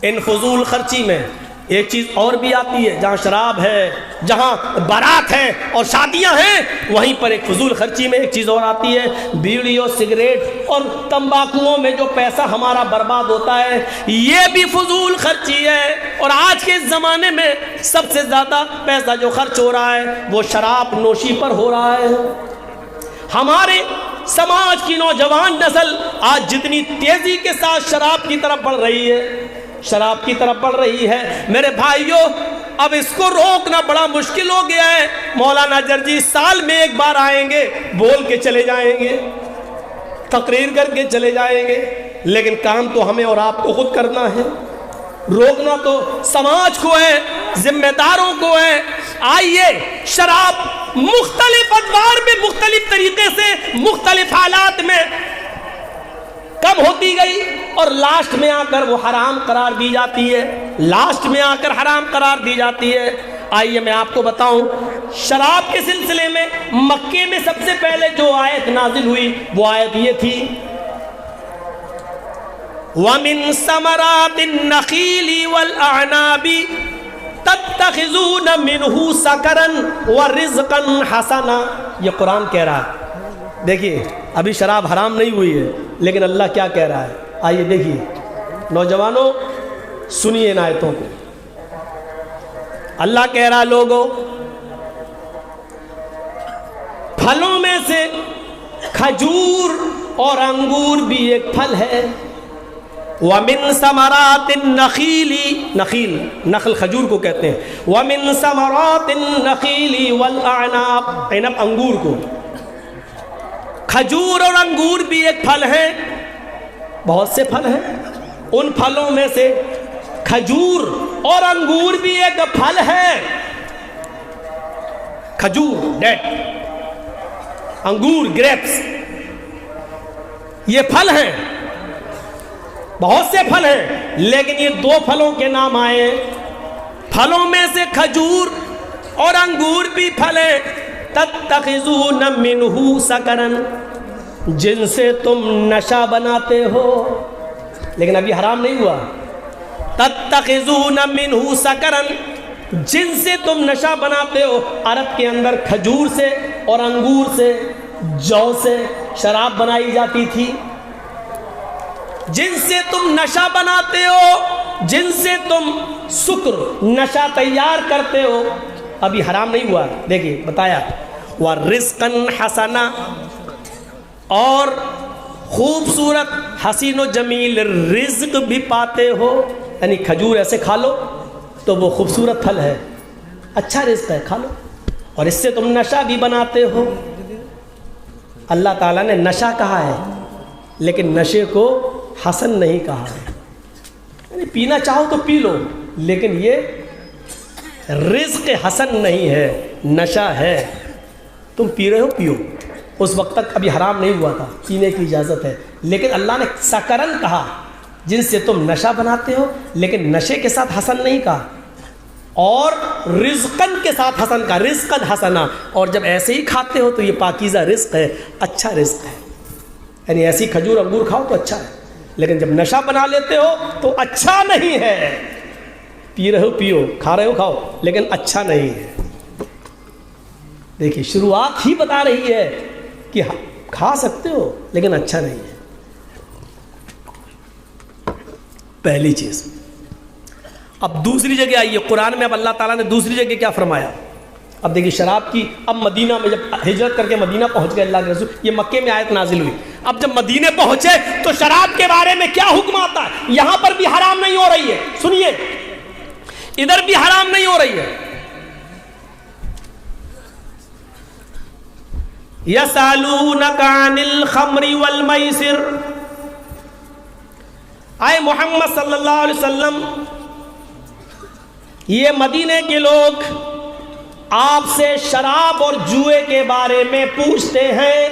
ان فضول خرچی میں ایک چیز اور بھی آتی ہے، جہاں شراب ہے، جہاں بارات ہے اور شادیاں ہیں، وہیں پر ایک فضول خرچی میں ایک چیز اور آتی ہے، بیڑی اور سگریٹ اور تمباکوؤں میں جو پیسہ ہمارا برباد ہوتا ہے، یہ بھی فضول خرچی ہے۔ اور آج کے زمانے میں سب سے زیادہ پیسہ جو خرچ ہو رہا ہے وہ شراب نوشی پر ہو رہا ہے۔ ہمارے سماج کی نوجوان نسل آج جتنی تیزی کے ساتھ شراب کی طرف بڑھ رہی ہے، شراب کی طرف بڑھ رہی ہے، میرے بھائیوں اب اس کو روکنا بڑا مشکل ہو گیا ہے۔ مولانا جرجی سال میں ایک بار آئیں گے، بول کے چلے جائیں گے، تقریر کر کے چلے جائیں گے، لیکن کام تو ہمیں اور آپ کو خود کرنا ہے۔ روکنا تو سماج کو ہے، ذمہ داروں کو ہے۔ آئیے شراب مختلف ادوار میں مختلف طریقے سے مختلف حالات میں کم ہوتی گئی اور لاسٹ میں آ کر وہ حرام قرار دی جاتی ہے، لاسٹ میں آ کر حرام قرار دی جاتی ہے۔ آئیے میں آپ کو بتاؤں، شراب کے سلسلے میں مکے میں سب سے پہلے جو آیت نازل ہوئی وہ آیت یہ تھی، وَمِن ثَمَرَاتِ النَّخِيلِ وَالْأَعْنَابِ تَتَّخِذُونَ مِنْهُ سَكَرًا وَرِزْقًا حَسَنًا۔ یہ قرآن کہہ رہا ہے۔ دیکھیے ابھی شراب حرام نہیں ہوئی ہے لیکن اللہ کیا کہہ رہا ہے، آئیے دیکھیے نوجوانوں سنیے ان آیتوں کو۔ اللہ کہہ رہا، لوگوں پھلوں میں سے کھجور اور انگور بھی ایک پھل ہے، وَمِن ثَمَرَاتِ النَّخِيلِ، نخیل نخل کھجور کو کہتے ہیں، وَمِن ثَمَرَاتِ النَّخِيلِ وَالْأَعْنَابِ، عنب انگور کو، کھجور اور انگور بھی ایک پھل ہے، بہت سے پھل ہیں، ان پھلوں میں سے کھجور اور انگور بھی ایک پھل ہے۔ کھجور ڈیٹ، انگور گریپس، یہ پھل ہیں، بہت سے پھل ہیں، لیکن یہ دو پھلوں کے نام آئے ہیں۔ پھلوں میں سے کھجور اور انگور بھی پھل ہیں، تتخذون منہ سکرن، جن سے تم نشہ بناتے ہو، لیکن ابھی حرام نہیں ہوا۔ تتخذون منہ سکرن، جن سے تم نشہ بناتے ہو۔ عرب کے اندر کھجور سے اور انگور سے، جو سے شراب بنائی جاتی تھی۔ جن سے تم نشہ بناتے ہو، جن سے تم سکر نشہ تیار کرتے ہو، ابھی حرام نہیں ہوا۔ دیکھیے بتایا، وَرِزْقًا حَسَنًا، اور خوبصورت حسین و جمیل رزق بھی پاتے ہو، یعنی کھجور ایسے کھا لو تو وہ خوبصورت پھل ہے، اچھا رزق ہے، کھا لو، اور اس سے تم نشہ بھی بناتے ہو۔ اللہ تعالیٰ نے نشہ کہا ہے لیکن نشے کو حسن نہیں کہا ہے، یعنی پینا چاہو تو پی لو، لیکن یہ رزق حسن نہیں ہے، نشہ ہے۔ تم پی رہے ہو پیو، اس وقت تک ابھی حرام نہیں ہوا تھا، پینے کی اجازت ہے، لیکن اللہ نے سکرن کہا، جن سے تم نشہ بناتے ہو، لیکن نشے کے ساتھ حسن نہیں کہا، اور رزقن کے ساتھ حسن کا، رزقن حسنا، اور جب ایسے ہی کھاتے ہو تو یہ پاکیزہ رزق ہے، اچھا رزق ہے، یعنی ایسی کھجور انگور کھاؤ تو اچھا ہے، لیکن جب نشہ بنا لیتے ہو تو اچھا نہیں ہے۔ پی رہے ہو پیو، کھا رہے ہو کھاؤ، لیکن اچھا نہیں ہے۔ دیکھیے شروعات ہی بتا رہی ہے کہ کھا سکتے ہو لیکن اچھا نہیں ہے، پہلی چیز۔ اب دوسری جگہ آئیے، قرآن میں اب اللہ تعالیٰ نے دوسری جگہ کیا فرمایا۔ اب دیکھیے شراب کی، اب مدینہ میں جب ہجرت کر کے مدینہ پہنچ گئے اللہ کے رسول، یہ مکے میں آیت نازل ہوئی، اب جب مدینے پہنچے تو شراب کے بارے میں کیا حکم آتا ہے۔ یہاں پر بھی حرام نہیں ہو رہی ہے، سنیے، ادھر بھی حرام نہیں ہو رہی ہے۔ یسألونک عن الخمر والمیسر، آئے محمد صلی اللہ علیہ وسلم، یہ مدینے کے لوگ آپ سے شراب اور جوئے کے بارے میں پوچھتے ہیں،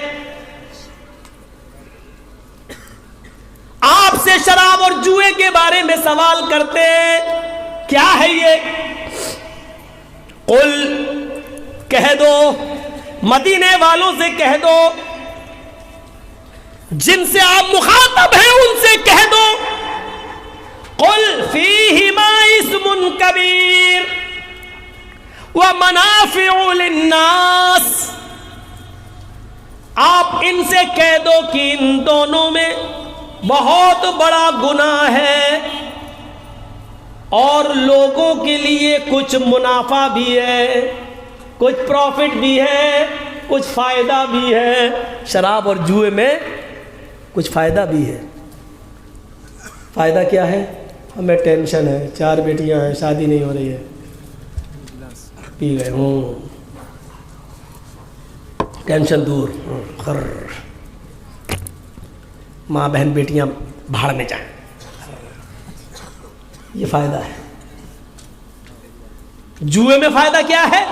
آپ سے شراب اور جوئے کے بارے میں سوال کرتے ہیں، کیا ہے یہ؟ قل، کہہ دو، مدینے والوں سے کہہ دو، جن سے آپ مخاطب ہیں ان سے کہہ دو، قل فیہ کبیر ومنافع للناس. آپ ان سے کہہ دو کہ ان دونوں میں بہت بڑا گناہ ہے اور لوگوں کے لیے کچھ منافع بھی ہے, کچھ پروفٹ بھی ہے, کچھ فائدہ بھی ہے. شراب اور جوئے میں کچھ فائدہ بھی ہے. فائدہ کیا ہے؟ ہمیں ٹینشن ہے, 4 بیٹیاں ہیں, شادی نہیں ہو رہی ہے, پی گئے ہوں, ٹینشن دور, خر ماں بہن بیٹیاں بھاڑ میں جائیں. یہ فائدہ ہے. جوئے میں فائدہ کیا ہے؟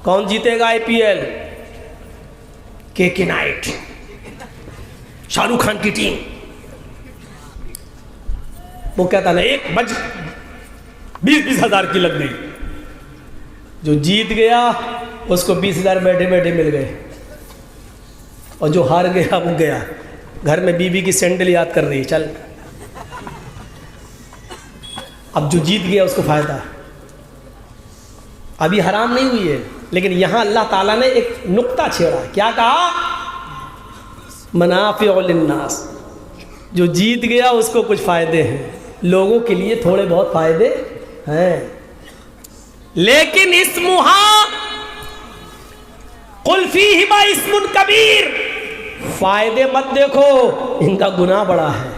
کون جیتے گا IPL؟ کے نائٹ, شاہ رخ خان کی ٹیم. وہ کہتا نا 1 بج 20 ہزار کی لگ گئی. جو جیت گیا اس کو 20,000 بیٹھے بیٹھے مل گئے, اور جو ہار گیا وہ گیا گھر میں بیوی کی سینڈل یاد کر رہی, چل. اب جو جیت گیا اس کو فائدہ. ابھی حرام نہیں ہوئی ہے, لیکن یہاں اللہ تعالیٰ نے ایک نقطہ چھیڑا. کیا کہا؟ منافع للناس. جو جیت گیا اس کو کچھ فائدے ہیں, لوگوں کے لیے تھوڑے بہت فائدے ہیں, لیکن اسمہا قل فیہما اسم کبیر. فائدے مت دیکھو, ان کا گناہ بڑا ہے.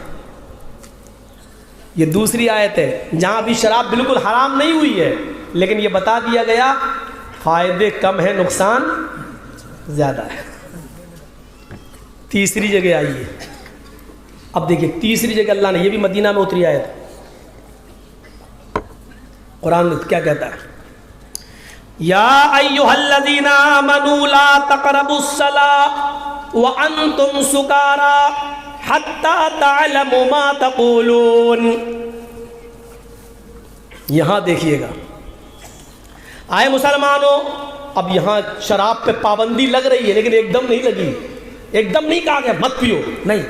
یہ دوسری آیت ہے جہاں بھی شراب بالکل حرام نہیں ہوئی ہے, لیکن یہ بتا دیا گیا فائدے کم ہیں, نقصان زیادہ ہے. تیسری جگہ آئی ہے. اب دیکھیں تیسری جگہ اللہ نے, یہ بھی مدینہ میں اتری آیت, قرآن کیا کہتا ہے؟ یا ایھا الذین آمنوا لا تقربوا الصلاۃ وانتم سکارى حتی تعلموا ما تقولون. یہاں دیکھیے گا, آئے مسلمانوں, اب یہاں شراب پہ پابندی لگ رہی ہے, لیکن ایک دم نہیں لگی. ایک دم نہیں کہا گیا مت پیو, نہیں,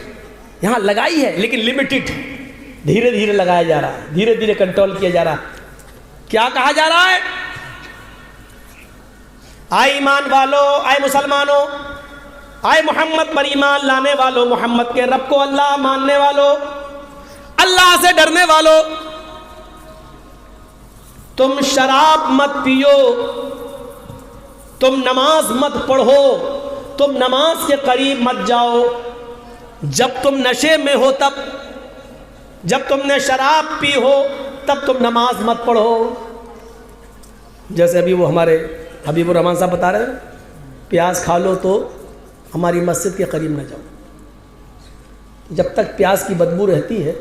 یہاں لگائی ہے لیکن لمیٹڈ, دھیرے دھیرے لگایا جا رہا ہے, دھیرے دھیرے کنٹرول کیا جا رہا ہے. کیا کہا جا رہا ہے؟ آئے ایمان والو, آئے مسلمانوں, آئے محمد پر ایمان لانے والو, محمد کے رب کو اللہ ماننے والو, اللہ سے ڈرنے والو, تم شراب مت پیو, تم نماز مت پڑھو, تم نماز کے قریب مت جاؤ. جب تم نشے میں ہو تب, جب تم نے شراب پی ہو تب تم نماز مت پڑھو. جیسے ابھی وہ ہمارے حبیب الرحمان صاحب بتا رہے ہیں, پیاز کھا لو تو ہماری مسجد کے قریب نہ جاؤ. جب تک پیاز کی بدبو رہتی ہے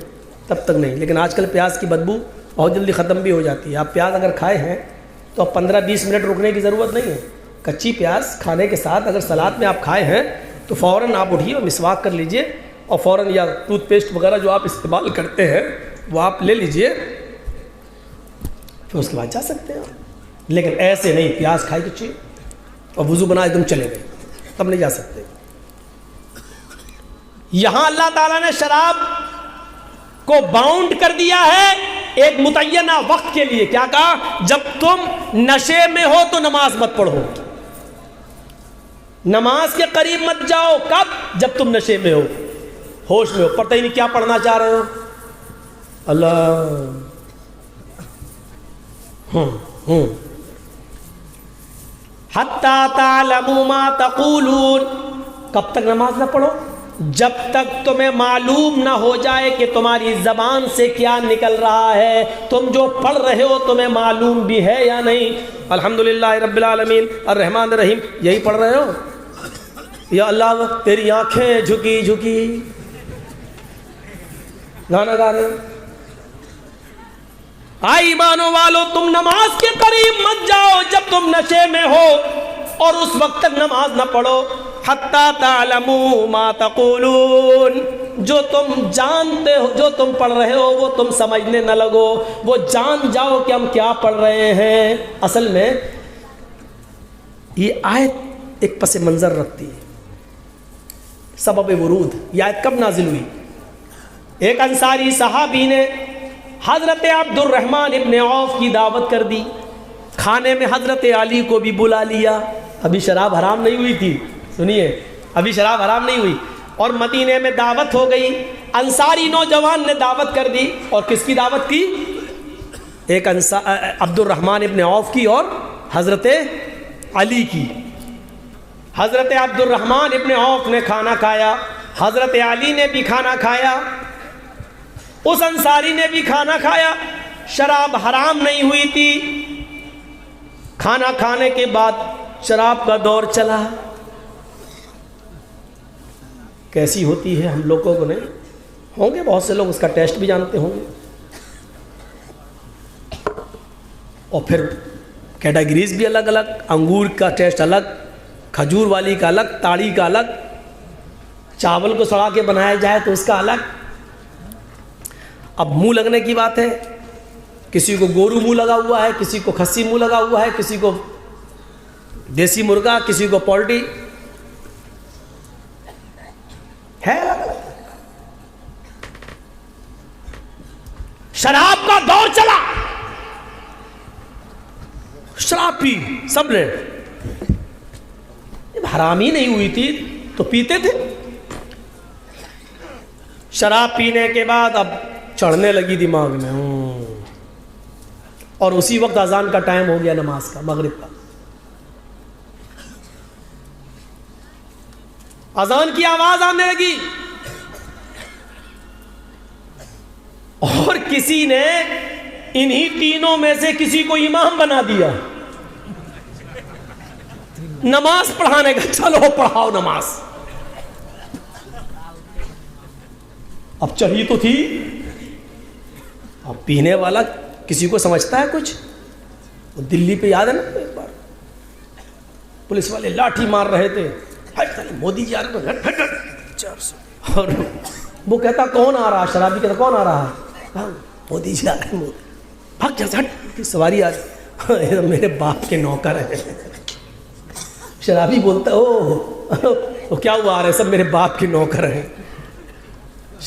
تب تک نہیں, لیکن آج کل پیاز کی بدبو بہت جلدی ختم بھی ہو جاتی ہے. آپ پیاز اگر کھائے ہیں تو اب 15-20 منٹ رکنے کی ضرورت نہیں ہے. کچی پیاز کھانے کے ساتھ اگر سلاد میں آپ کھائے ہیں تو فوراً آپ اٹھیے اور مسواک کر لیجئے, اور فوراً یا ٹوتھ پیسٹ وغیرہ جو آپ استعمال کرتے ہیں وہ آپ لے لیجئے, پھر اس کے بعد جا سکتے ہیں. لیکن ایسے نہیں, پیاز کھائی کچی اور وضو بنا ایک دم چلے گئے, تب نہیں جا سکتے. یہاں اللہ تعالیٰ نے شراب کو باؤنڈ کر دیا ہے ایک متعینہ وقت کے لیے. کیا کہا؟ جب تم نشے میں ہو تو نماز مت پڑھو, نماز کے قریب مت جاؤ. کب؟ جب تم نشے میں ہو, ہوش میں ہو, پتہ ہی نہیں کیا پڑھنا چاہ رہے ہو. اللہ حتی تعلموا ما تقولون. کب تک نماز نہ پڑھو؟ جب تک تمہیں معلوم نہ ہو جائے کہ تمہاری زبان سے کیا نکل رہا ہے. تم جو پڑھ رہے ہو تمہیں معلوم بھی ہے یا نہیں؟ الحمدللہ رب العالمین الرحمن الرحیم, یہی پڑھ رہے ہو؟ یا اللہ تیری آنکھیں جھکی جھکی گانا گا رہے ہو؟ آئی ایمانوں والو, تم نماز کے قریب مت جاؤ جب تم نشے میں ہو, اور اس وقت تک نماز نہ پڑھو. حتی تعلموا ما تقولون. جو تم جانتے ہو, جو تم پڑھ رہے ہو وہ تم سمجھنے نہ لگو, وہ جان جاؤ کہ ہم کیا پڑھ رہے ہیں. اصل میں یہ آیت ایک پس منظر رکھتی ہے. سبب ورود, یہ آیت کب نازل ہوئی؟ ایک انصاری صحابی نے حضرت عبد الرحمن ابن عوف کی دعوت کر دی، کھانے میں حضرت علی کو بھی بلا لیا. ابھی شراب حرام نہیں ہوئی تھی، سنیے، ابھی شراب حرام نہیں ہوئی، اور مدینے میں دعوت ہو گئی. انصاری نوجوان نے دعوت کر دی، اور کس کی دعوت کی؟ ایک عبد الرحمن ابن عوف کی اور حضرت علی کی. حضرت عبد الرحمن ابن عوف نے کھانا کھایا، حضرت علی نے بھی کھانا کھایا، اس انصاری نے بھی کھانا کھایا. شراب حرام نہیں ہوئی تھی. کھانا کھانے کے بعد شراب کا دور چلا. کیسی ہوتی ہے ہم لوگوں کو نہیں ہوں گے، بہت سے لوگ اس کا ٹیسٹ بھی جانتے ہوں گے. اور پھر کیٹیگریز بھی الگ الگ، انگور کا ٹیسٹ الگ، کھجور والی کا الگ، تاڑی کا الگ، چاول کو سڑا کے بنایا جائے تو اس کا الگ. اب منہ لگنے کی بات ہے، کسی کو گورو منہ لگا ہوا ہے، کسی کو کھسی منہ لگا ہوا ہے، کسی کو دیسی مرغا، کسی کو پولٹری ہے. شراب کا دور چلا، شراب پی سب نے. حرام ہی نہیں ہوئی تھی تو پیتے تھے. شراب پینے کے بعد اب چڑھنے لگی دماغ میں، اور اسی وقت اذان کا ٹائم ہو گیا، نماز کا، مغرب کا. اذان کی آواز آنے لگی، اور کسی نے انہی تینوں میں سے کسی کو امام بنا دیا نماز پڑھانے کا. چلو پڑھاؤ نماز. اب چڑھی تو تھی، اب پینے والا کسی کو سمجھتا ہے کچھ. دلی پہ یاد ہے نا، ایک بار پولیس والے لاٹھی مار رہے تھے، مودی جی آ رہے ہیں، اور وہ کہتا کون آ رہا، شرابی کہتا کون آ رہا ہے؟ مودی جی آ رہے ہیں. بھاگ جا، ہٹ، سواری آ رہی، میرے باپ کے نوکر ہیں. شرابی بولتا او کیا ہوا، آ رہے سب میرے باپ کے نوکر ہیں.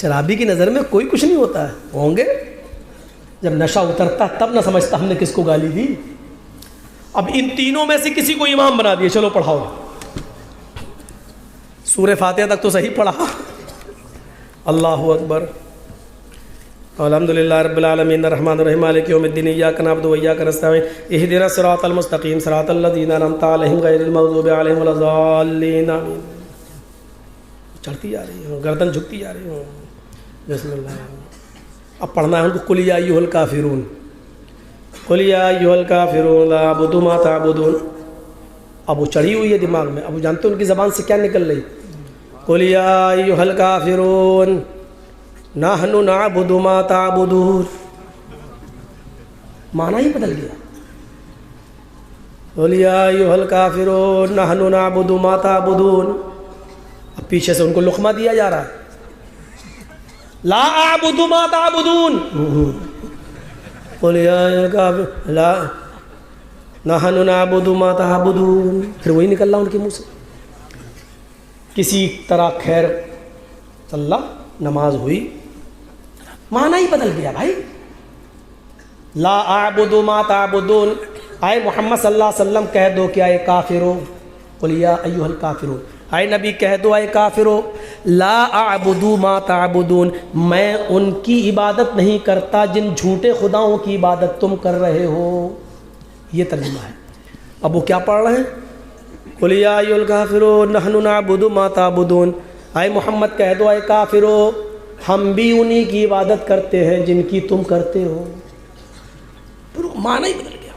شرابی کی نظر میں کوئی کچھ نہیں ہوتا ہے. ہوں گے جب نشہ اترتا تب نہ سمجھتا ہم نے کس کو گالی دی. اب ان تینوں میں سے کسی کو امام بنا دیا، چلو پڑھاؤ. سورہ فاتحہ تک تو صحیح پڑھا. اللہ اکبر. الحمدللہ رب العالمین الرحمن الرحیم مالک یوم الدین ایاک نعبد و ایاک نستعین اہدنا الصراط المستقیم صراط الذین انعمت علیہم غیر المغضوب علیہم ولا الضالین. آمین. چڑھتی جا رہی ہوں، گردن جھکتی جا رہی ہوں. بسم اللہ. اب پڑھنا ہے ان کو، قل یا ایھا الکافرون، قل یا ایھا الکافرون لا اعبد ما تعبدون. اب وہ چڑھی ہوئی ہے دماغ میں. اب وہ جانتے ہیں ان کی زبان سے کیا نکل رہی. قل یا ایھا الکافرون نحن نعبد ما تعبدون. معنی ہی بدل گیا. قل یا ایھا الکافرون نحن نعبد ما تعبدون. اب پیچھے سے ان کو لقمہ دیا جا رہا ہے. لا اعبد ما تعبدون. قل یا ایھا الکافرون لا نحن نعبد ما تعبدون. پھر وہی نکل رہا ان کے منہ سے. کسی طرح خیر اللہ نماز ہوئی، معنی ہی بدل گیا بھائی. لا اعبد ما تعبدون. آئے محمد صلی اللہ علیہ وسلم کہہ دو کہ اے کافرو، قل یا ایھا الکافرون، اے نبی کہہ دو اے کافرو، لا اعبد ما تعبدون، میں ان کی عبادت نہیں کرتا جن جھوٹے خداؤں کی عبادت تم کر رہے ہو. یہ ترجمہ ہے. اب وہ کیا پڑھ رہے ہیں؟ قل یا ایھا الکافرون نحن نعبد ما تعبدون. اے محمد کہہ دو اے کافرو، ہم بھی انہی کی عبادت کرتے ہیں جن کی تم کرتے ہو. معنی ہی بدل گیا.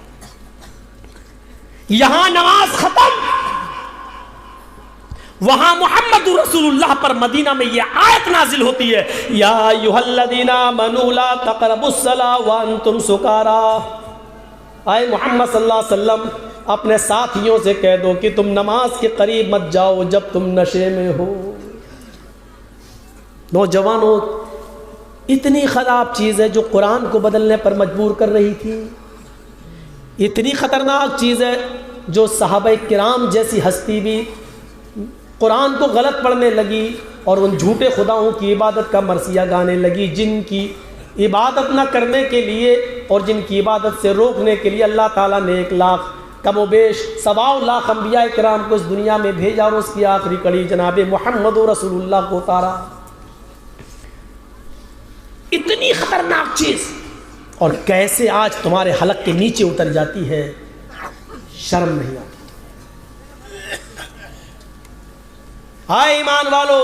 یہاں نماز ختم، وہاں محمد رسول اللہ پر مدینہ میں یہ آیت نازل ہوتی ہے، یا ایھا الذین آمنوا لا تقربوا الصلاۃ وانتم سکارا. اے محمد صلی اللہ علیہ وسلم اپنے ساتھیوں سے کہہ دو کہ تم نماز کے قریب مت جاؤ جب تم نشے میں ہو. نوجوانوں، اتنی خراب چیز ہے جو قرآن کو بدلنے پر مجبور کر رہی تھی. اتنی خطرناک چیز ہے جو صحابہ کرام جیسی ہستی بھی قرآن کو غلط پڑھنے لگی اور ان جھوٹے خداؤں کی عبادت کا مرثیہ گانے لگی جن کی عبادت نہ کرنے کے لیے اور جن کی عبادت سے روکنے کے لیے اللہ تعالیٰ نے 1 لاکھ کم و بیش 1.25 لاکھ انبیاء کرام کو اس دنیا میں بھیجا اور اس کی آخری کڑی جناب محمد رسول اللہ کو اتارا. اتنی خطرناک چیز، اور کیسے آج تمہارے حلق کے نیچے اتر جاتی ہے، شرم نہیں آتی. ہائے ایمان والو،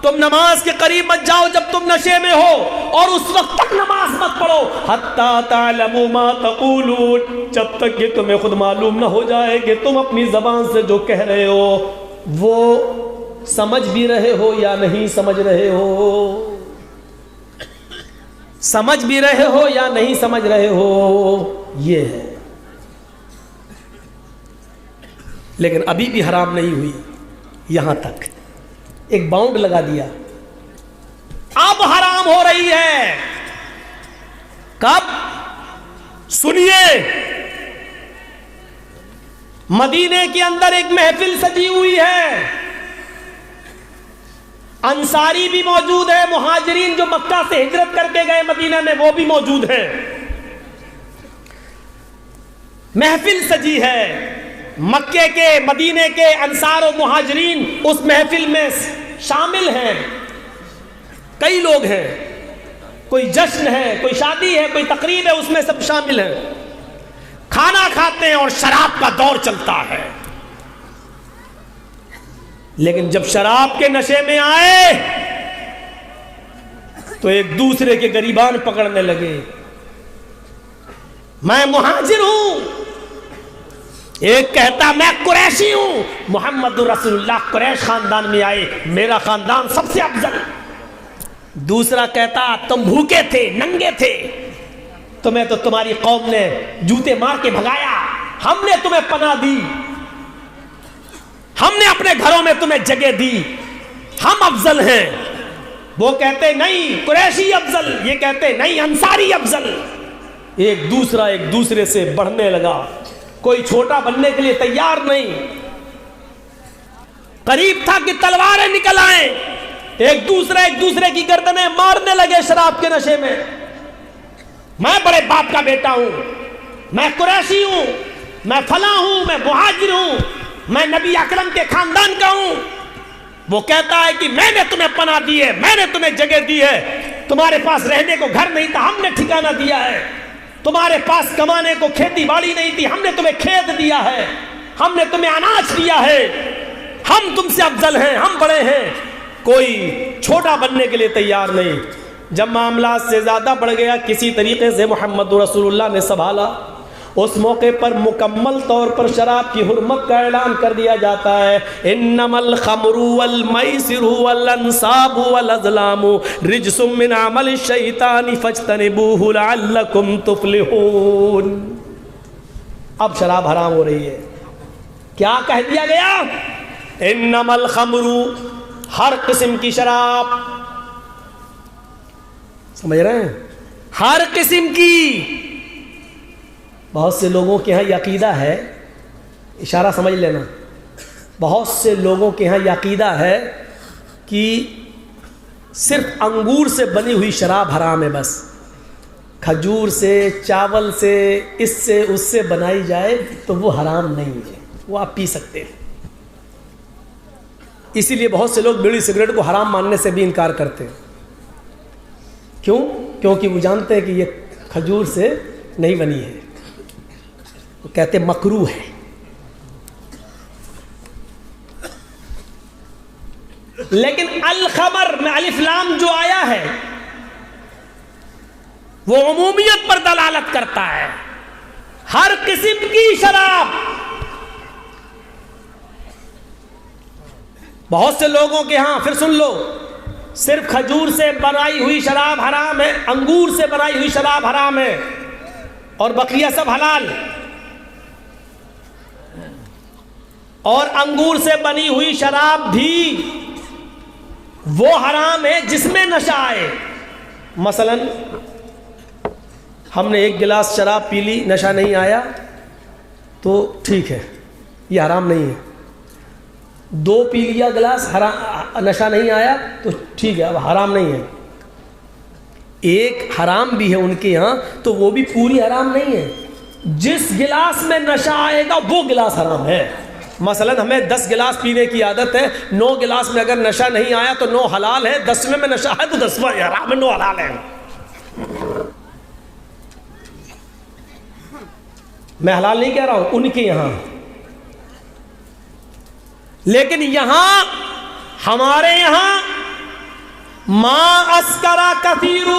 تم نماز کے قریب مت جاؤ جب تم نشے میں ہو، اور اس وقت تک نماز مت پڑھو حتی تعلموا ما تقولون، جب تک کہ تمہیں خود معلوم نہ ہو جائے کہ تم اپنی زبان سے جو کہہ رہے ہو وہ سمجھ بھی رہے ہو یا نہیں سمجھ رہے ہو. سمجھ بھی رہے ہو یا نہیں سمجھ رہے ہو، یہ ہے. لیکن ابھی بھی حرام نہیں ہوئی، یہاں تک ایک باؤنڈ لگا دیا، اب حرام ہو رہی ہے. کب؟ سنیے، مدینے کے اندر ایک محفل سجی ہوئی ہے، انصاری بھی موجود ہے، مہاجرین جو مکہ سے ہجرت کر کے گئے مدینہ میں وہ بھی موجود ہیں. محفل سجی ہے، مکے کے مدینے کے انصار و مہاجرین اس محفل میں شامل ہیں. کئی لوگ ہیں، کوئی جشن ہے، کوئی شادی ہے، کوئی تقریب ہے، اس میں سب شامل ہیں. کھانا کھاتے ہیں اور شراب کا دور چلتا ہے. لیکن جب شراب کے نشے میں آئے تو ایک دوسرے کے گریبان پکڑنے لگے. میں مہاجر ہوں، ایک کہتا میں قریشی ہوں، محمد رسول اللہ قریش خاندان میں آئے، میرا خاندان سب سے افضل. دوسرا کہتا تم بھوکے تھے، ننگے تھے، تمہیں تو تمہاری قوم نے جوتے مار کے بھگایا، ہم نے تمہیں پناہ دی، ہم نے اپنے گھروں میں تمہیں جگہ دی، ہم افضل ہیں. وہ کہتے نہیں قریشی افضل، یہ کہتے نہیں انصاری افضل. ایک دوسرے سے بڑھنے لگا، کوئی چھوٹا بننے کے لیے تیار نہیں. قریب تھا کہ تلواریں نکل آئیں، ایک دوسرے کی گردنیں مارنے لگے شراب کے نشے میں. میں بڑے باپ کا بیٹا ہوں، میں قریشی ہوں، میں فلاں ہوں، میں مہاجر ہوں، میں نبی اکرم کے خاندان کا ہوں. وہ کہتا ہے کہ میں نے تمہیں پناہ دی ہے، میں نے تمہیں جگہ دی ہے، تمہارے پاس رہنے کو گھر نہیں تھا، ہم نے ٹھکانہ دیا ہے، تمہارے پاس کمانے کو کھیتی باڑی نہیں تھی، ہم نے تمہیں کھیت دیا ہے، ہم نے تمہیں اناج دیا ہے، ہم تم سے افضل ہیں، ہم بڑے ہیں. کوئی چھوٹا بننے کے لیے تیار نہیں. جب معاملات سے زیادہ بڑھ گیا کسی طریقے سے محمد رسول اللہ نے سنبھالا. اس موقع پر مکمل طور پر شراب کی حرمت کا اعلان کر دیا جاتا ہے. انما الخمر والمیسر والانصاب والازلام رجس من عمل الشیطان فاجتنبوه لعلکم تفلحون. اب شراب حرام ہو رہی ہے. کیا کہہ دیا گیا؟ انما الخمر، ہر قسم کی شراب، سمجھ رہے ہیں؟ ہر قسم کی. بہت سے لوگوں کے ہاں یہ عقیدہ ہے، اشارہ سمجھ لینا، بہت سے لوگوں کے ہاں یہ عقیدہ ہے کہ صرف انگور سے بنی ہوئی شراب حرام ہے. بس کھجور سے، چاول سے، اس سے بنائی جائے تو وہ حرام نہیں ہے، وہ آپ پی سکتے ہیں. اسی لیے بہت سے لوگ بیڑی سگریٹ کو حرام ماننے سے بھی انکار کرتے ہیں. کیوں؟ کیونکہ وہ جانتے ہیں کہ یہ کھجور سے نہیں بنی ہے، وہ کہتے مکروہ ہے. لیکن الخمر میں الف لام جو آیا ہے وہ عمومیت پر دلالت کرتا ہے. ہر قسم کی شراب. بہت سے لوگوں کے ہاں، پھر سن لو، صرف کھجور سے بنائی ہوئی شراب حرام ہے، انگور سے بنائی ہوئی شراب حرام ہے، اور بقیہ سب حلال. اور انگور سے بنی ہوئی شراب بھی وہ حرام ہے جس میں نشہ آئے. مثلا ہم نے ایک گلاس شراب پی لی، نشہ نہیں آیا تو ٹھیک ہے، یہ حرام نہیں ہے. 2 پی لیا گلاس، نشہ نہیں آیا تو ٹھیک ہے، اب حرام نہیں ہے. ایک حرام بھی ہے ان کے یہاں تو وہ بھی پوری حرام نہیں ہے. جس گلاس میں نشہ آئے گا وہ گلاس حرام ہے. مثلا ہمیں 10 گلاس پینے کی عادت ہے، 9 گلاس میں اگر نشہ نہیں آیا تو 9 حلال ہے، 10ویں میں نشہ ہے تو 10واں حرام ہے، 9 حلال ہے. میں حلال نہیں کہہ رہا ہوں ان کے یہاں، لیکن یہاں ہمارے یہاں ما اسکرا کثیرہ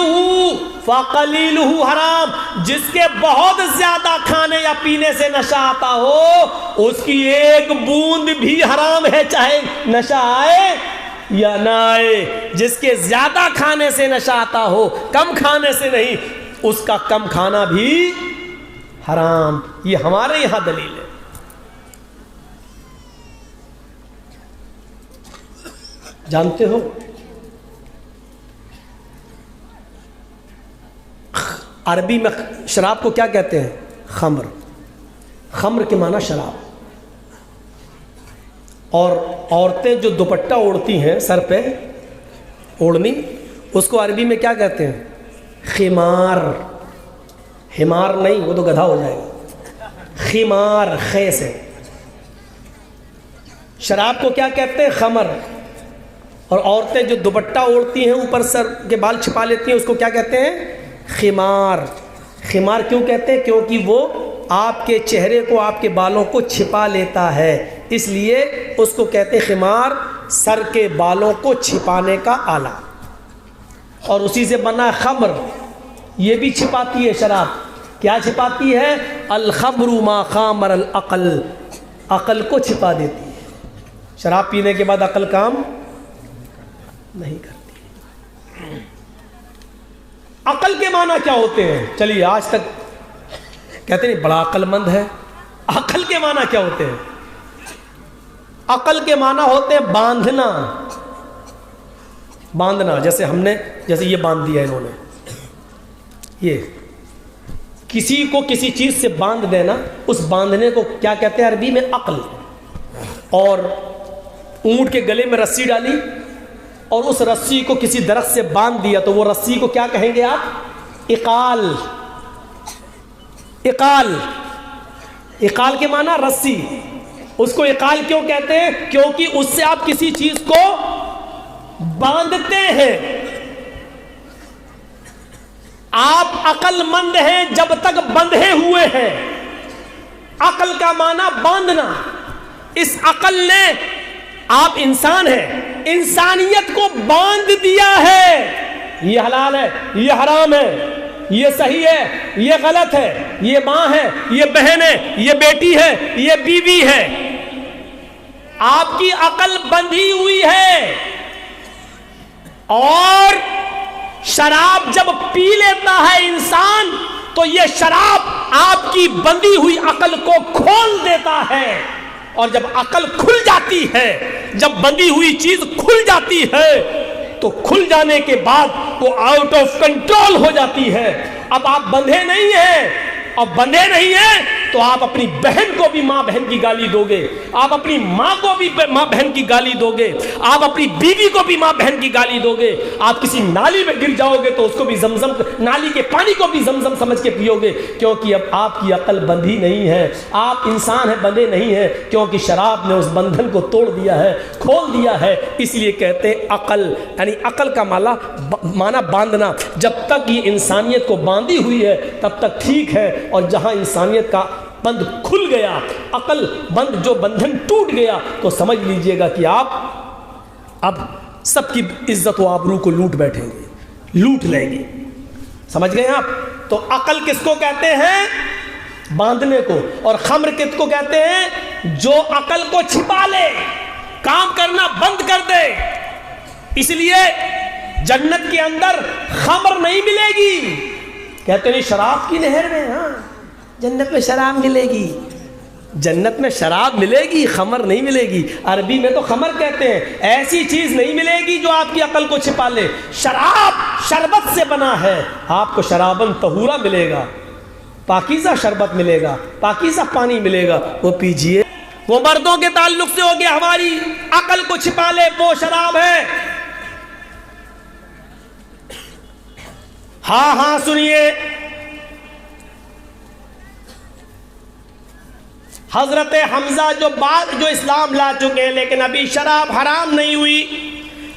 فقلیلہ حرام، جس کے بہت زیادہ کھانے یا پینے سے نشہ آتا ہو اس کی ایک بوند بھی حرام ہے، چاہے نشہ آئے یا نہ آئے. جس کے زیادہ کھانے سے نشہ آتا ہو، کم کھانے سے نہیں، اس کا کم کھانا بھی حرام. یہ ہمارے یہاں دلیل ہے. جانتے ہو عربی میں شراب کو کیا کہتے ہیں؟ خمر. خمر کے معنی شراب. اور عورتیں جو دوپٹہ اوڑھتی ہیں سر پہ اوڑھنی، اس کو عربی میں کیا کہتے ہیں؟ خمار. حمار نہیں، وہ تو گدھا ہو جائے گا. خمار خے سے. شراب کو کیا کہتے ہیں؟ خمر. اور عورتیں جو دوپٹہ اوڑھتی ہیں اوپر سر کے بال چھپا لیتی ہیں اس کو کیا کہتے ہیں؟ خمار. خمار کیوں کہتے ہیں؟ کیونکہ وہ آپ کے چہرے کو، آپ کے بالوں کو چھپا لیتا ہے، اس لیے اس کو کہتے ہیں خمار. سر کے بالوں کو چھپانے کا آلہ. اور اسی سے بنا خمر، یہ بھی چھپاتی ہے شراب. کیا چھپاتی ہے؟ الخمر ما خامر العقل، عقل کو چھپا دیتی ہے. شراب پینے کے بعد عقل کام نہیں کرتی. عقل کے معنی کیا ہوتے ہیں؟ چلیے آج تک کہتے ہیں بڑا عقل مند ہے. عقل کے معنی کیا ہوتے ہیں؟ عقل کے معنی ہوتے ہیں باندھنا. باندھنا، جیسے ہم نے، جیسے یہ باندھ دیا انہوں نے، یہ کسی کو کسی چیز سے باندھ دینا، اس باندھنے کو کیا کہتے ہیں عربی میں؟ عقل. اور اونٹ کے گلے میں رسی ڈالی اور اس رسی کو کسی درخت سے باندھ دیا تو وہ رسی کو کیا کہیں گے آپ؟ اقال. اقال. اقال کے معنی رسی. اس کو اقال کیوں کہتے ہیں؟ کیونکہ اس سے آپ کسی چیز کو باندھتے ہیں. آپ عقل مند ہیں جب تک بندھے ہوئے ہیں. عقل کا معنی باندھنا. اس عقل نے، آپ انسان ہیں، انسانیت کو باندھ دیا ہے. یہ حلال ہے، یہ حرام ہے، یہ صحیح ہے، یہ غلط ہے، یہ ماں ہے، یہ بہن ہے، یہ بیٹی ہے، یہ بیوی ہے. آپ کی عقل بندھی ہوئی ہے. اور شراب جب پی لیتا ہے انسان تو یہ شراب آپ کی بندھی ہوئی عقل کو کھول دیتا ہے. اور جب عقل کھل جاتی ہے، جب بندھی ہوئی چیز کھل جاتی ہے تو کھل جانے کے بعد وہ آؤٹ آف کنٹرول ہو جاتی ہے. اب آپ بندھے نہیں ہیں، اور بندھے نہیں ہیں تو آپ اپنی بہن کو بھی ماں بہن کی گالی دو گے، آپ اپنی ماں کو بھی ماں بہن کی گالی دو گے، آپ اپنی بیوی کو بھی ماں بہن کی گالی دو گے. آپ کسی نالی میں گر جاؤ گے تو اس کو بھی زمزم، نالی کے پانی کو بھی زمزم سمجھ کے پیو گے، کیونکہ اب آپ کی عقل بندھی نہیں ہے. آپ انسان ہیں، بندھے نہیں ہیں، کیونکہ شراب نے اس بندھن کو توڑ دیا ہے، کھول دیا ہے. اس لیے کہتے ہیں عقل، یعنی عقل کا معنی باندھنا. جب تک یہ انسانیت کو باندھی ہوئی ہے تب تک ٹھیک ہے، اور جہاں انسانیت کا بند کھل گیا، عقل بند، جو بندھن ٹوٹ گیا، تو سمجھ لیجئے گا کہ آپ اب سب کی عزت و آبرو کو لوٹ بیٹھیں گے، لوٹ لیں گے. سمجھ گئے آپ؟ تو عقل کس کو کہتے ہیں؟ باندھنے کو. اور خمر کس کو کہتے ہیں؟ جو عقل کو چھپا لے، کام کرنا بند کر دے. اس لیے جنت کے اندر خمر نہیں ملے گی. کہتے نہیں شراب کی نہر میں، ہاں جنت میں شراب ملے گی. جنت میں شراب ملے گی، خمر نہیں ملے گی. عربی میں تو خمر کہتے ہیں. ایسی چیز نہیں ملے گی جو آپ کی عقل کو چھپا لے. شراب شربت سے بنا ہے، آپ کو شرابن طہورا ملے گا، پاکیزہ شربت ملے گا، پاکیزہ پانی ملے گا، وہ پیجئے. وہ مردوں کے تعلق سے ہو گیا، ہماری عقل کو چھپا لے وہ شراب ہے. ہاں ہاں سنیے، حضرت حمزہ جو اسلام لا چکے لیکن ابھی شراب حرام نہیں ہوئی،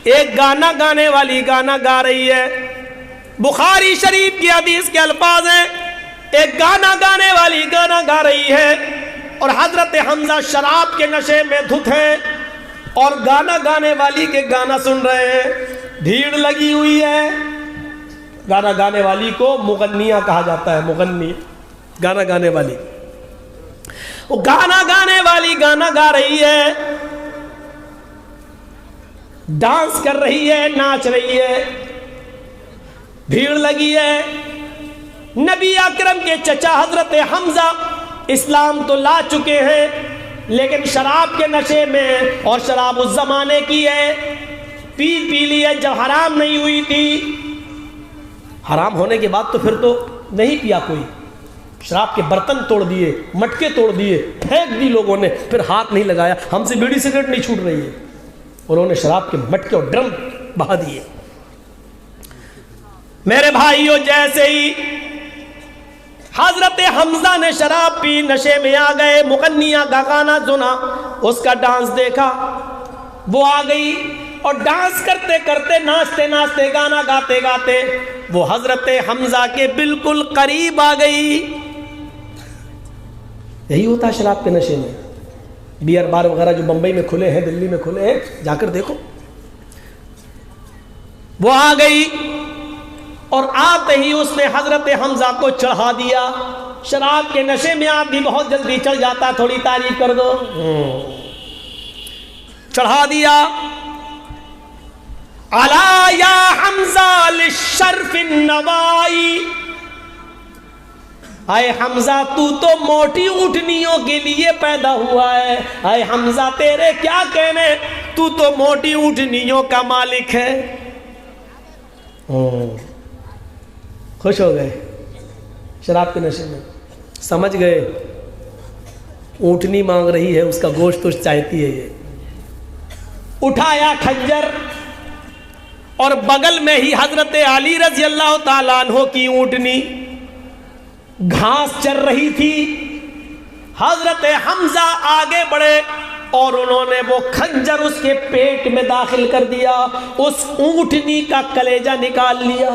ایک گانا گانے والی گانا گا رہی ہے، بخاری شریف کی حدیث کے الفاظ ہیں، ایک گانا گانے والی گانا گا رہی ہے اور حضرت حمزہ شراب کے نشے میں دھت ہیں اور گانا گانے والی کے گانا سن رہے ہیں، بھیڑ لگی ہوئی ہے۔ گانا گانے والی کو مغنیہ کہا جاتا ہے، مغنی، گانا گانے والی، وہ گانا گانے والی گانا گا رہی ہے، ڈانس کر رہی ہے، ناچ رہی ہے، بھیڑ لگی ہے۔ نبی اکرم کے چچا حضرت حمزہ اسلام تو لا چکے ہیں لیکن شراب کے نشے میں، اور شراب اس زمانے کی ہے، پی لی ہے جب حرام نہیں ہوئی تھی، حرام ہونے کے بعد تو پھر تو نہیں پیا کوئی، شراب کے برتن توڑ دیے، مٹکے توڑ دیے، پھینک دی لوگوں نے، پھر ہاتھ نہیں لگایا، ہم سے بیڑی سگریٹ نہیں چھوٹ رہی ہے، انہوں نے شراب کے مٹکے اور ڈرم بہا دیے۔ میرے بھائیوں، جیسے ہی حضرت حمزہ نے شراب پی، نشے میں آ گئے، مغنیہ کا گانا سنا، اس کا ڈانس دیکھا، وہ آ گئی اور ڈانس کرتے کرتے، ناچتے ناچتے، گانا گاتے گاتے وہ حضرت حمزہ کے بالکل قریب آ گئی۔ یہی ہوتا ہے شراب کے نشے میں، بیئر بار وغیرہ جو بمبئی میں کھلے ہیں، دلی میں کھلے ہیں، جا کر دیکھو۔ وہ آ گئی اور آتے ہی اس نے حضرت حمزہ کو چڑھا دیا۔ شراب کے نشے میں آدمی بہت جلدی چڑھ جاتا، تھوڑی تعریف کر دو، چڑھا دیا۔ الا یا حمزہ للشرف النوائی، اے حمزہ تو موٹی اونٹنیوں کے لیے پیدا ہوا ہے، اے حمزہ تیرے کیا کہنے، تو موٹی اونٹنیوں کا مالک ہے۔ خوش ہو گئے شراب کے نشے میں، سمجھ گئے اونٹنی مانگ رہی ہے، اس کا گوشت چاہتی ہے۔ یہ اٹھایا خنجر اور بغل میں ہی حضرت علی رضی اللہ تعالیٰ عنہ کی اونٹنی گھاس چر رہی تھی۔ حضرت حمزہ آگے بڑھے اور انہوں نے وہ خنجر اس کے پیٹ میں داخل کر دیا، اس اونٹنی کا کلیجہ نکال لیا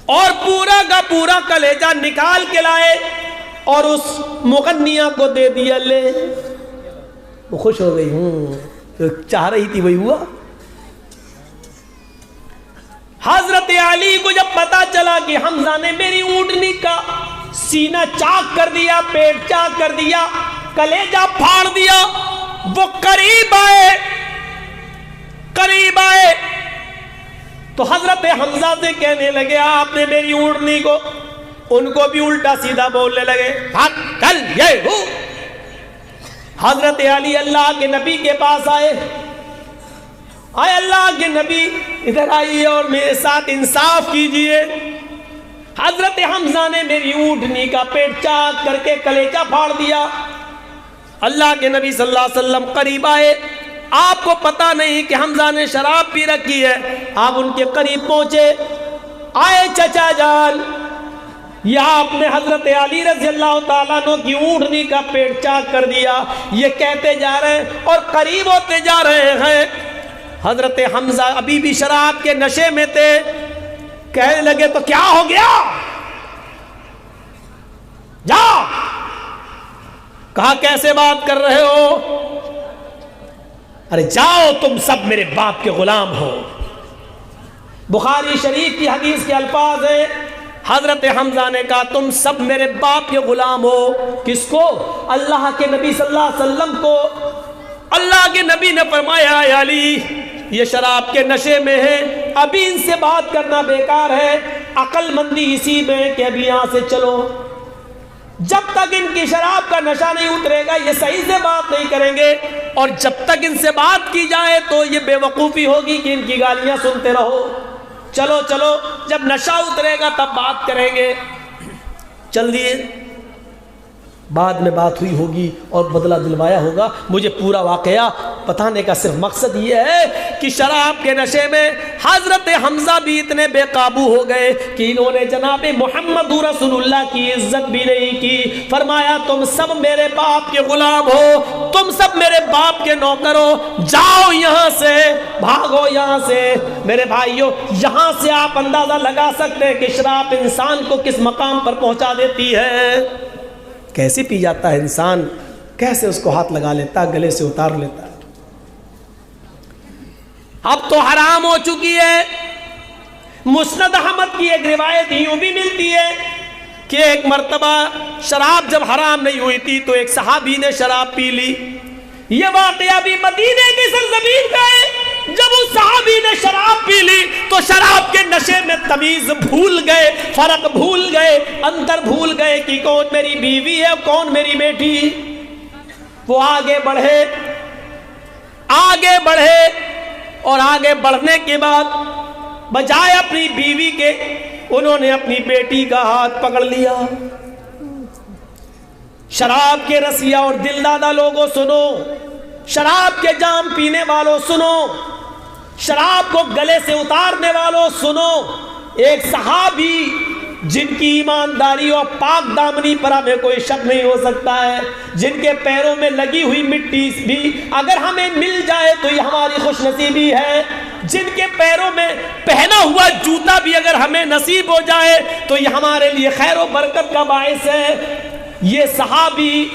اور پورا کا پورا کلیجہ نکال کے لائے اور اس مغنیہ کو دے دیا۔ لے، وہ خوش ہو گئی، چاہ رہی تھی وہی ہوا۔ حضرت علی کو جب پتا چلا کہ حمزہ نے میری اونٹنی کا سینہ چاک کر دیا، پیٹ چاک کر دیا، کلیجہ پھاڑ دیا، وہ قریب آئے تو حضرت حمزہ سے کہنے لگے آپ نے میری اونٹنی کو، ان کو بھی الٹا سیدھا بولنے لگے، کل یہ ہو۔ حضرت علی اللہ کے نبی کے پاس آئے، آئے اللہ کے نبی ادھر آئیے اور میرے ساتھ انصاف کیجئے، حضرت حمزہ نے میری اونٹنی کا پیٹ چاک کر کے کلیجہ پھاڑ دیا۔ اللہ کے نبی صلی اللہ علیہ وسلم قریب آئے، آپ کو پتا نہیں کہ حمزہ نے شراب پی رکھی ہے، آپ ان کے قریب پہنچے، آئے چچا جان، یہ آپ نے حضرت علی رضی اللہ تعالیٰ عنہ کی اونٹنی کا پیٹ چاک کر دیا، یہ کہتے جا رہے ہیں اور قریب ہوتے جا رہے ہیں۔ حضرت حمزہ ابھی بھی شراب کے نشے میں تھے، کہنے لگے تو کیا ہو گیا، جاؤ۔ کہا کیسے بات کر رہے ہو، ارے جاؤ تم سب میرے باپ کے غلام ہو۔ بخاری شریف کی حدیث کے الفاظ ہیں، حضرت حمزہ نے کہا تم سب میرے باپ کے غلام ہو۔ کس کو؟ اللہ کے نبی صلی اللہ علیہ وسلم کو۔ اللہ کے نبی نے فرمایا اے علی، یہ شراب کے نشے میں ہیں، ابھی ان سے بات کرنا بیکار ہے، عقل مندی اسی میں کہ ابھی یہاں سے چلو، جب تک ان کی شراب کا نشہ نہیں اترے گا یہ صحیح سے بات نہیں کریں گے، اور جب تک ان سے بات کی جائے تو یہ بے وقوفی ہوگی کہ ان کی گالیاں سنتے رہو، چلو چلو جب نشہ اترے گا تب بات کریں گے۔ چل دیے، بعد میں بات ہوئی ہوگی اور بدلہ دلوایا ہوگا، مجھے پورا واقعہ بتانے کا صرف مقصد یہ ہے کہ شراب کے نشے میں حضرت حمزہ بھی اتنے بے قابو ہو گئے کہ انہوں نے جناب محمد رسول اللہ کی عزت بھی نہیں کی. فرمایا تم سب میرے باپ کے غلام ہو, تم سب میرے باپ کے نوکر ہو, جاؤ یہاں سے, بھاگو یہاں سے. میرے بھائیو, یہاں سے آپ اندازہ لگا سکتے ہیں کہ شراب انسان کو کس مقام پر پہنچا دیتی ہے. کیسے پی جاتا ہے انسان, کیسے اس کو ہاتھ لگا لیتا, گلے سے اتار لیتا ہے. اب تو حرام ہو چکی ہے. مسند احمد کی ایک روایت یوں بھی ملتی ہے کہ ایک مرتبہ شراب جب حرام نہیں ہوئی تھی تو ایک صحابی نے شراب پی لی. یہ واقعہ بھی مدینے کی سرزمین کا ہے. جب اس صحابی نے شراب پی لی تو شراب کے نشے میں تمیز بھول گئے, فرق بھول گئے, اندر بھول گئے کہ کون میری بیوی ہے, کون میری بیٹی. وہ آگے بڑھے اور آگے بڑھنے کے بعد بجائے اپنی بیوی کے انہوں نے اپنی بیٹی کا ہاتھ پکڑ لیا. شراب کے رسیا اور دل دادا لوگوں سنو, شراب کے جام پینے والوں سنو, شراب کو گلے سے اتارنے والوں سنو. ایک صحابی جن کی ایمانداری اور پاک دامنی پر ہمیں کوئی شک نہیں ہو سکتا ہے, جن کے پیروں میں لگی ہوئی مٹی بھی اگر ہمیں مل جائے تو یہ ہماری خوش نصیبی ہے, جن کے پیروں میں پہنا ہوا جوتا بھی اگر ہمیں نصیب ہو جائے تو یہ ہمارے لیے خیر و برکت کا باعث ہے. یہ صحابی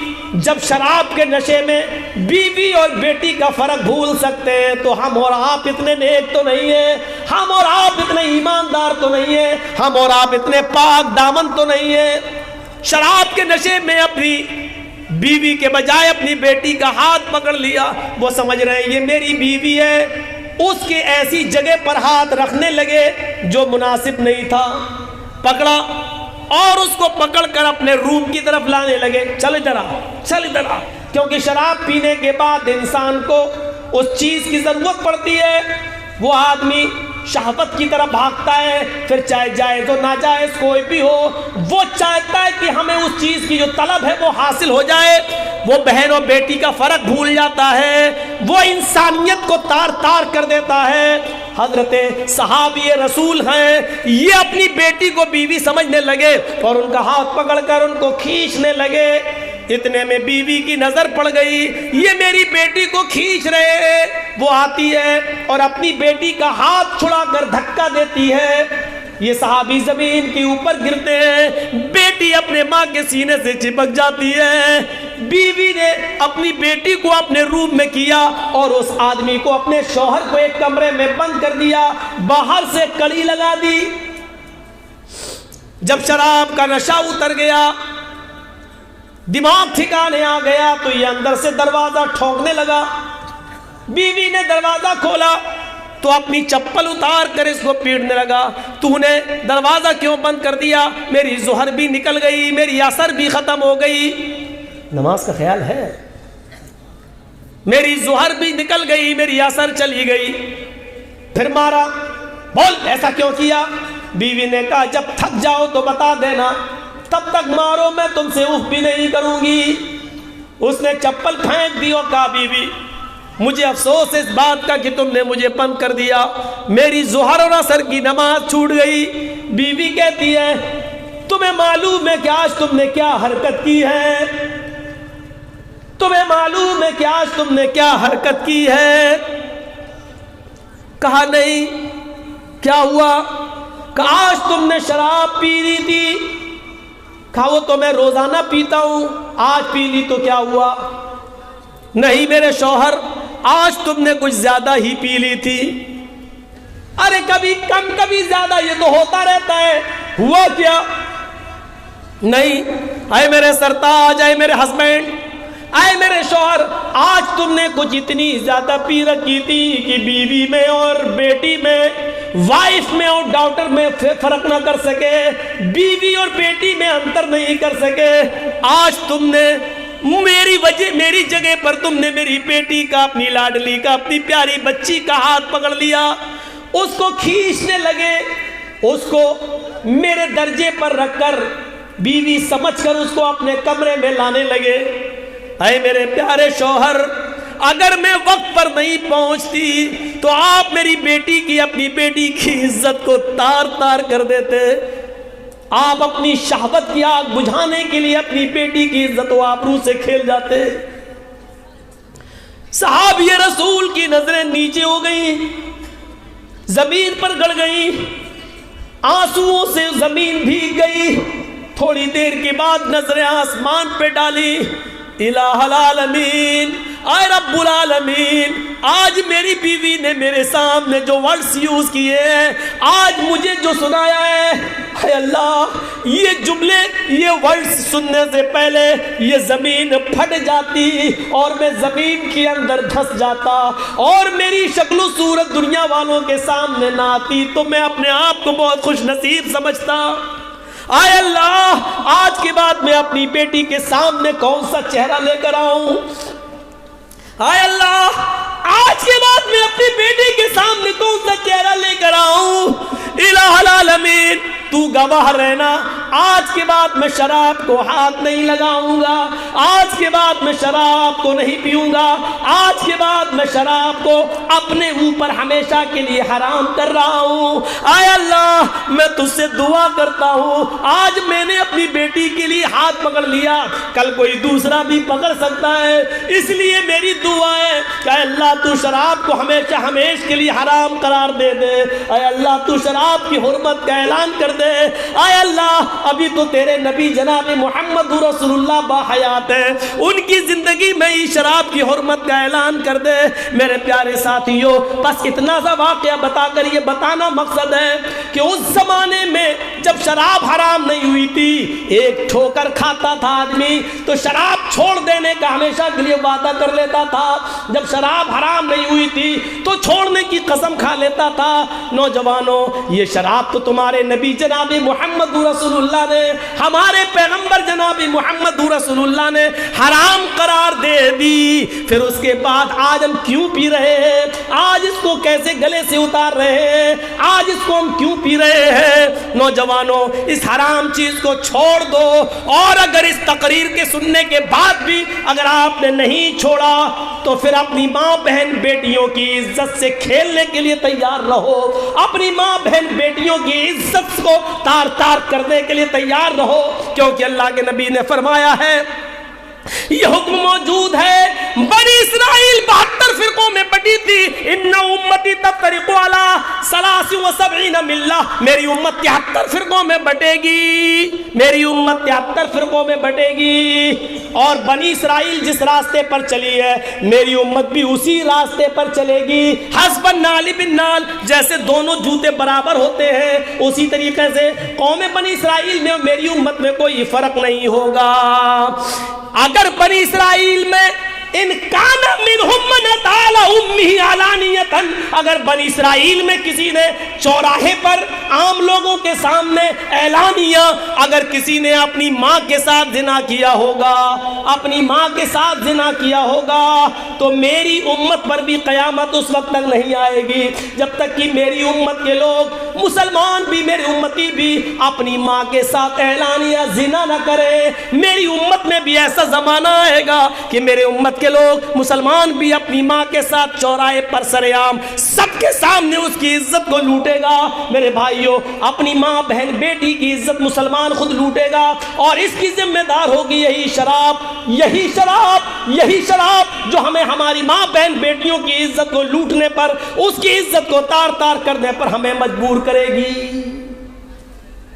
جب شراب کے نشے میں بیوی اور بیٹی کا فرق بھول سکتے ہیں تو ہم اور آپ اتنے نیک تو نہیں ہیں, ہم اور آپ اتنے ایماندار تو نہیں ہیں, ہم اور آپ اتنے پاک دامن تو نہیں ہیں. شراب کے نشے میں اپنی بیوی کے بجائے اپنی بیٹی کا ہاتھ پکڑ لیا. وہ سمجھ رہے ہیں یہ میری بیوی ہے, اس کے ایسی جگہ پر ہاتھ رکھنے لگے جو مناسب نہیں تھا. پکڑا اور اس کو پکڑ کر اپنے روم کی طرف لانے لگے. چل ادھر آ. کیونکہ شراب پینے کے بعد انسان کو اس چیز کی ضرورت پڑتی ہے. وہ آدمی شہوت کی طرف بھاگتا ہے, پھر چاہے جائز و ناجائز کوئی بھی ہو وہ چاہتا ہے کہ ہمیں اس چیز کی جو طلب ہے وہ حاصل ہو جائے. وہ بہن اور بیٹی کا فرق بھول جاتا ہے, وہ انسانیت کو تار تار کر دیتا ہے. حضرت صحابی رسول ہیں, یہ اپنی بیٹی کو بیوی سمجھنے لگے اور ان کا ہاتھ پکڑ کر ان کو کھینچنے لگے. اتنے میں بیوی کی نظر پڑ گئی, یہ میری بیٹی کو کھینچ رہے ہیں. وہ آتی ہے اور اپنی بیٹی کا ہاتھ چھڑا کر دھکا دیتی ہے. یہ صحابی زمین کے اوپر گرتے ہیں, بیٹی اپنے ماں کے سینے سے چپک جاتی ہے. بیوی نے اپنی بیٹی کو اپنے روم میں کیا اور اس آدمی کو, اپنے شوہر کو ایک کمرے میں بند کر دیا, باہر سے کڑی لگا دی. جب شراب کا نشہ اتر گیا, دماغ ٹھکانے آ گیا تو یہ اندر سے دروازہ ٹھوکنے لگا. بیوی نے دروازہ کھولا تو اپنی چپل اتار کر اس کو پیٹنے لگا. تو نے دروازہ کیوں بند کر دیا؟ میری ظہر بھی نکل گئی, میری عصر بھی ختم ہو گئی. نماز کا خیال ہے؟ میری ظہر بھی نکل گئی, میری عصر چلی گئی. پھر مارا. بول ایسا کیوں کیا؟ بیوی نے کہا جب تھک جاؤ تو بتا دینا, تب تک مارو, میں تم سے اف بھی نہیں کروں گی. اس نے چپل پھینک دی اور کہا بیوی مجھے افسوس اس بات کا کہ تم نے مجھے بند کر دیا, میری ظہر اور عصر کی نماز چھوٹ گئی. بیوی کہتی ہے تمہیں معلوم ہے کہ آج تم نے کیا حرکت کی ہے؟ تمہیں معلوم ہے کہ آج تم نے کیا حرکت کی ہے؟ کہا نہیں. کیا ہوا؟ کہا آج تم نے شراب پی لی تھی. کہا وہ تو میں روزانہ پیتا ہوں, آج پی لی تو کیا ہوا؟ نہیں میرے شوہر, آج تم نے کچھ زیادہ ہی پی لی تھی. ارے کبھی کم کبھی زیادہ, یہ تو ہوتا رہتا ہے. ہوا کیا؟ نہیں. اے میرے سرتاج, اے میرے ہسبینڈ, اے میرے شوہر, آج تم نے کچھ اتنی زیادہ پی رکھی تھی کہ بیوی میں اور بیٹی میں, وائف میں اور ڈاٹر میں فرق نہ کر سکے, بیوی اور بیٹی میں انتر نہیں کر سکے. آج تم نے میری وجہ, میری جگہ پر تم نے میری بیٹی کا, اپنی لاڈلی کا, اپنی پیاری بچی کا ہاتھ پکڑ لیا, اس کو کھینچنے لگے, اس کو میرے درجے پر رکھ کر بیوی سمجھ کر اس کو اپنے کمرے میں لانے لگے. اے میرے پیارے شوہر, اگر میں وقت پر نہیں پہنچتی تو آپ میری بیٹی کی, اپنی بیٹی کی عزت کو تار تار کر دیتے. آپ اپنی شہوت کی آگ بجھانے کے لیے اپنی بیٹی کی عزت و آبرو سے کھیل جاتے. صحابی رسول کی نظریں نیچے ہو گئیں, زمین پر گڑ گئیں, آنسوؤں سے زمین بھیگ گئی. تھوڑی دیر کے بعد نظریں آسمان پہ ڈالی. الہ العالمین, اے رب العالمین, آج میری بیوی نے میرے سامنے جو ورڈز یوز کیے ہیں, آج مجھے جو سنایا ہے, اے اللہ یہ جملے, یہ ورڈز سننے سے پہلے یہ زمین پھٹ جاتی اور میں زمین کے اندر دھس جاتا اور میری شکل و صورت دنیا والوں کے سامنے نہ آتی تو میں اپنے آپ کو بہت خوش نصیب سمجھتا. اے اللہ, آج کے بعد میں اپنی بیٹی کے سامنے کون سا چہرہ لے کر آؤں؟ اے اللہ, آج کے بعد میں اپنی بیٹی کے سامنے کون سا چہرہ لے کر آؤں؟ الہ العالمین, تو گواہ رہنا, آج کے بعد میں شراب کو ہاتھ نہیں لگاؤں گا, آج کے بعد میں شراب کو نہیں پیوں گا, آج کے بعد میں شراب کو اپنے اوپر ہمیشہ کے لیے حرام کر رہا ہوں. اے اللہ, میں تجھ سے دعا کرتا ہوں, آج میں نے اپنی بیٹی کے لیے ہاتھ پکڑ لیا, کل کوئی دوسرا بھی پکڑ سکتا ہے, اس لیے میری دعا ہے کہ اے اللہ تو شراب کو ہمیشہ ہمیشہ کے لیے حرام قرار دے دے. اے اللہ تو شراب کی حرمت کا اعلان کر دے. اے اللہ, ابھی تو تیرے نبی جناب محمد رسول اللہ باحیات ہیں, ان کی زندگی میں ہی شراب کی حرمت کا اعلان کر دے. میرے پیارے ساتھیوں, بس اتنا سا واقعہ بتا کر یہ بتانا مقصد ہے کہ اس زمانے میں جب شراب حرام نہیں ہوئی تھی, ایک ٹھوکر کھاتا تھا آدمی تو شراب چھوڑ دینے کا ہمیشہ کے لیے وعدہ کر لیتا تھا. جب شراب حرام نہیں ہوئی تھی تو چھوڑنے کی قسم کھا لیتا تھا. نوجوانوں, یہ شراب تو تمہارے نبی جناب محمد رسول اللہ نے, ہمارے پیغمبر جناب محمد رسول اللہ نے حرام قرار دے دی. پھر اس کے بعد آج ہم کیوں پی رہے ہیں؟ آج اس کو کیسے گلے سے اتار رہے ہیں؟ آج اس کو ہم کیوں پی رہے ہیں؟ نوجوانوں, اس حرام چیز کو چھوڑ دو, اور اگر اس تقریر کے سننے کے بعد بھی اگر آپ نے نہیں چھوڑا تو پھر اپنی ماں بہن بیٹیوں کی عزت سے کھیلنے کے لیے تیار رہو. اپنی ماں بہن بیٹیوں کی عزت کو تار تار کرنے کے لیے تیار رہو, کیونکہ اللہ کے نبی نے فرمایا ہے, یہ حکم موجود ہے. بنی اسرائیل 72 فرقوں میں بٹی تھی. ان امتی تفترق علی 73 ملہ, میری امت 73 فرقوں میں بٹے گی, میری امت 73 فرقوں میں بٹے گی. اور بنی اسرائیل جس راستے پر چلی ہے میری امت بھی اسی راستے پر چلے گی. حسب النعل بالنعل, جیسے دونوں جوتے برابر ہوتے ہیں اسی طریقے سے قوم بنی اسرائیل میں میری امت میں کوئی فرق نہیں ہوگا. اگر بنی اسرائیل میں ان کان منہم من تعالی امہ علانیۃ, اگر بنی اسرائیل میں کسی نے چوراہے پر عام لوگوں کے سامنے اعلانیہ اگر کسی نے اپنی ماں کے ساتھ زنا کیا ہوگا, اپنی ماں کے ساتھ زنا کیا ہوگا, تو میری امت پر بھی قیامت اس وقت تک نہیں آئے گی جب تک کہ میری امت کے لوگ, مسلمان بھی, میری امتی بھی اپنی ماں کے ساتھ اعلانیہ زنا نہ کرے. میری امت میں بھی ایسا زمانہ آئے گا کہ میرے امت کے لوگ, مسلمان بھی اپنی ماں کے ساتھ چوراہے پر سرعام سب کے سامنے اس کی عزت کو لوٹے گا. میرے بھائیوں, اپنی ماں بہن بیٹی کی عزت مسلمان خود لوٹے گا, اور اس کی ذمہ دار ہوگی یہی شراب, یہی شراب, یہی شراب جو ہمیں ہماری ماں بہن بیٹیوں کی عزت کو لوٹنے پر, اس کی عزت کو تار تار کرنے پر ہمیں مجبور کرے گی.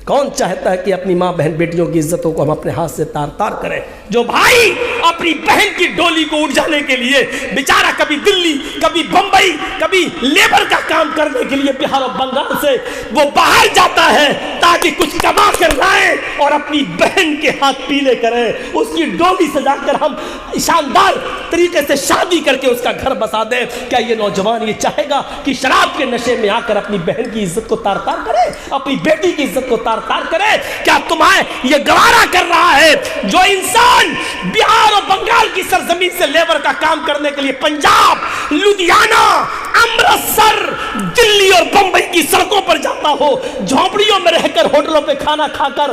کون چاہتا ہے کہ اپنی ماں بہن بیٹیوں کی عزتوں کو ہم اپنے ہاتھ سے تار تار کریں؟ جو بھائی اپنی بہن کی ڈولی کو اٹھ جانے کے لیے بیچارہ کبھی دلی, کبھی بمبئی, کبھی لیبر کا کام کرنے کے لیے بہار اور بنگال سے وہ باہر جاتا ہے تاکہ کچھ کما کر لائے اور اپنی بہن کے ہاتھ پیلے کریں, اس کی ڈولی سجا کر ہم شاندار طریقے سے شادی کر کے اس کا گھر بسا دیں. کیا یہ نوجوان یہ چاہے گا کہ شراب کے نشے میں آ کر اپنی بہن کی عزت کو تار تار کرے, اپنی بیٹی کی عزت کو تار تار کرے؟ کیا تمہیں یہ گوارا کر رہا ہے جو انسان بہار اور بنگال کی سرزمین سے لیبر کا کام کرنے کے لیے پنجاب, لدھیانہ, امرتسر, دلی اور بمبئی کی سڑکوں پر جاتا ہو, جھونپڑیوں میں رہ کر, ہوٹلوں پہ کھانا کھا کر,